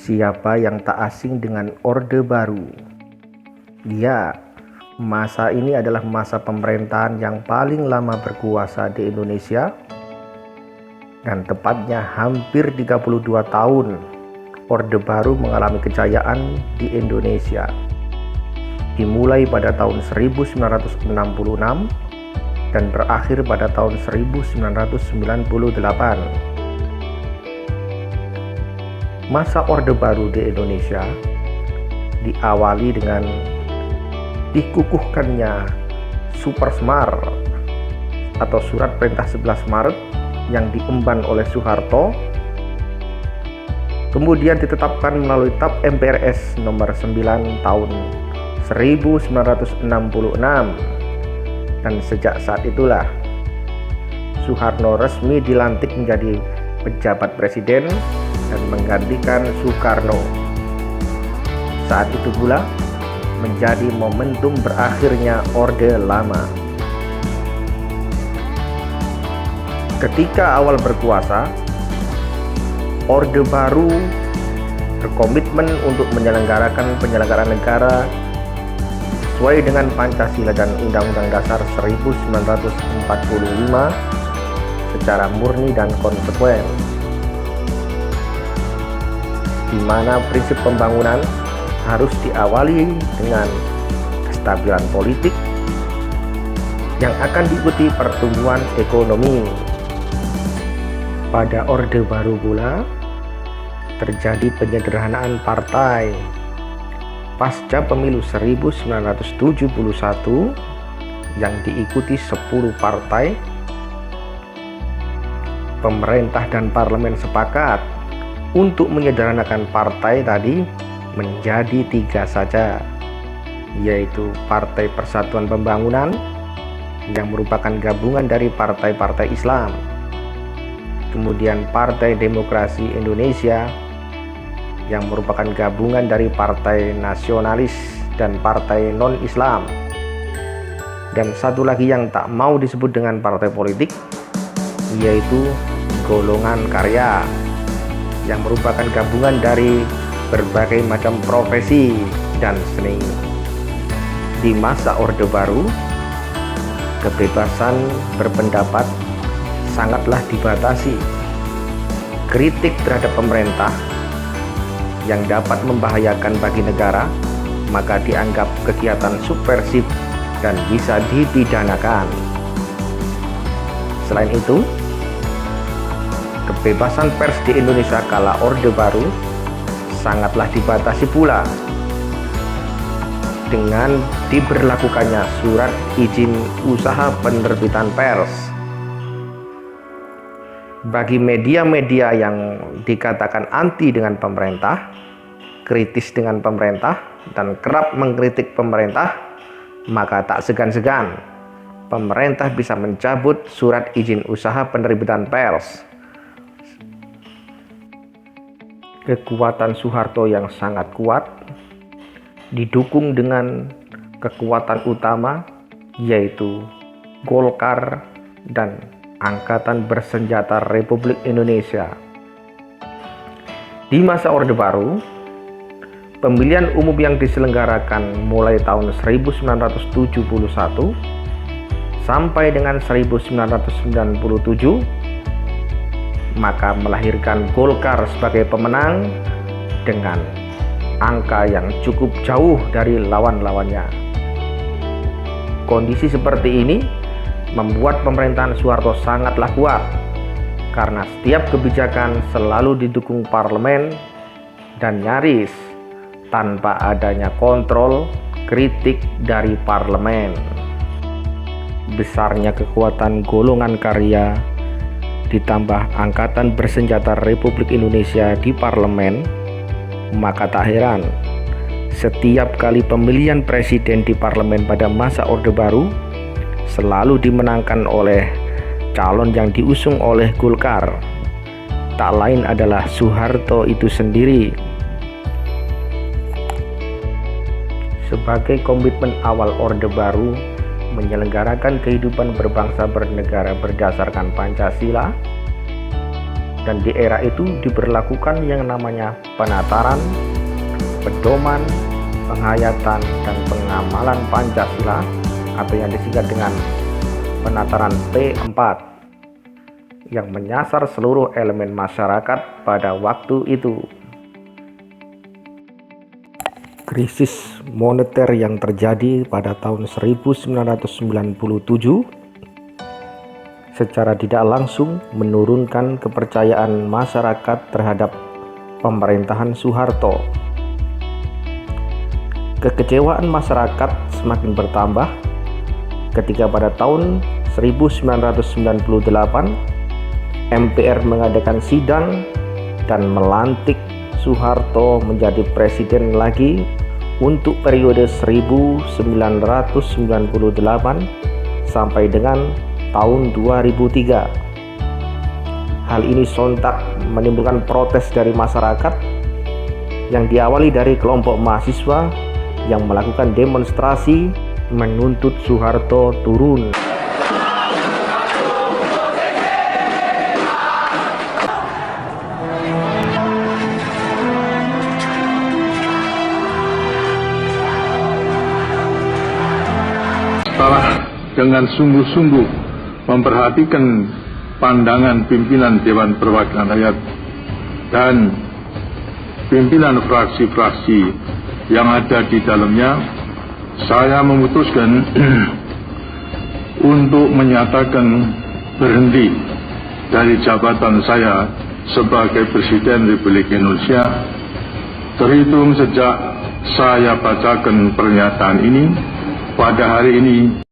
Siapa yang tak asing dengan Orde Baru? Ya, masa ini adalah masa pemerintahan yang paling lama berkuasa di Indonesia dan tepatnya hampir 32 tahun Orde Baru mengalami kejayaan di Indonesia. Dimulai pada tahun 1966 dan berakhir pada tahun 1998. Masa Orde Baru di Indonesia diawali dengan dikukuhkannya Supersmar atau Surat Perintah 11 Maret yang diemban oleh Soeharto, kemudian ditetapkan melalui TAP MPRS nomor 9 tahun 1966, dan sejak saat itulah Soeharto resmi dilantik menjadi pejabat presiden dan menggantikan Soekarno. Saat itu pula menjadi momentum berakhirnya Orde Lama. Ketika awal berkuasa, Orde Baru berkomitmen untuk menyelenggarakan penyelenggaraan negara sesuai dengan Pancasila dan Undang-Undang Dasar 1945 secara murni dan konsekuen, di mana prinsip pembangunan harus diawali dengan kestabilan politik yang akan diikuti pertumbuhan ekonomi. Pada Orde Baru pula terjadi penyederhanaan partai. Pasca pemilu 1971 yang diikuti 10 partai, pemerintah dan parlemen sepakat untuk menyederhanakan partai tadi menjadi 3 saja, yaitu Partai Persatuan Pembangunan yang merupakan gabungan dari partai-partai Islam, kemudian Partai Demokrasi Indonesia yang merupakan gabungan dari partai nasionalis dan partai non-Islam, dan satu lagi yang tak mau disebut dengan partai politik, yaitu Golongan Karya yang merupakan gabungan dari berbagai macam profesi dan seni. Di masa Orde Baru, kebebasan berpendapat sangatlah dibatasi. Kritik terhadap pemerintah yang dapat membahayakan bagi negara maka dianggap kegiatan subversif dan bisa dipidanakan. Selain itu, kebebasan pers di Indonesia kala Orde Baru sangatlah dibatasi pula dengan diberlakukannya surat izin usaha penerbitan pers. Bagi media-media yang dikatakan anti dengan pemerintah, kritis dengan pemerintah, dan kerap mengkritik pemerintah, maka tak segan-segan pemerintah bisa mencabut surat izin usaha penerbitan pers. Kekuatan Soeharto yang sangat kuat didukung dengan kekuatan utama yaitu Golkar dan Angkatan Bersenjata Republik Indonesia. Di masa Orde Baru, pemilihan umum yang diselenggarakan mulai tahun 1971 sampai dengan 1997 maka melahirkan Golkar sebagai pemenang dengan angka yang cukup jauh dari lawan-lawannya. Kondisi seperti ini membuat pemerintahan Soeharto sangatlah kuat karena setiap kebijakan selalu didukung parlemen dan nyaris tanpa adanya kontrol kritik dari parlemen. Besarnya kekuatan Golongan Karya ditambah Angkatan Bersenjata Republik Indonesia di parlemen, maka tak heran setiap kali pemilihan presiden di parlemen pada masa Orde Baru selalu dimenangkan oleh calon yang diusung oleh Golkar. Tak lain adalah Soeharto itu sendiri. Sebagai komitmen awal Orde Baru menyelenggarakan kehidupan berbangsa bernegara berdasarkan Pancasila, dan di era itu diberlakukan yang namanya penataran, pedoman, penghayatan, dan pengamalan Pancasila atau yang disingkat dengan penataran P4 yang menyasar seluruh elemen masyarakat pada waktu itu. Krisis moneter yang terjadi pada tahun 1997 secara tidak langsung menurunkan kepercayaan masyarakat terhadap pemerintahan Soeharto. Kekecewaan masyarakat semakin bertambah ketika pada tahun 1998 MPR mengadakan sidang dan melantik Soeharto menjadi presiden lagi untuk periode 1998 sampai dengan tahun 2003. Hal ini sontak menimbulkan protes dari masyarakat yang diawali dari kelompok mahasiswa yang melakukan demonstrasi menuntut Soeharto turun. Telah dengan sungguh-sungguh memperhatikan pandangan pimpinan Dewan Perwakilan Rakyat dan pimpinan fraksi-fraksi yang ada di dalamnya, saya memutuskan untuk menyatakan berhenti dari jabatan saya sebagai Presiden Republik Indonesia terhitung sejak saya bacakan pernyataan ini pada hari ini.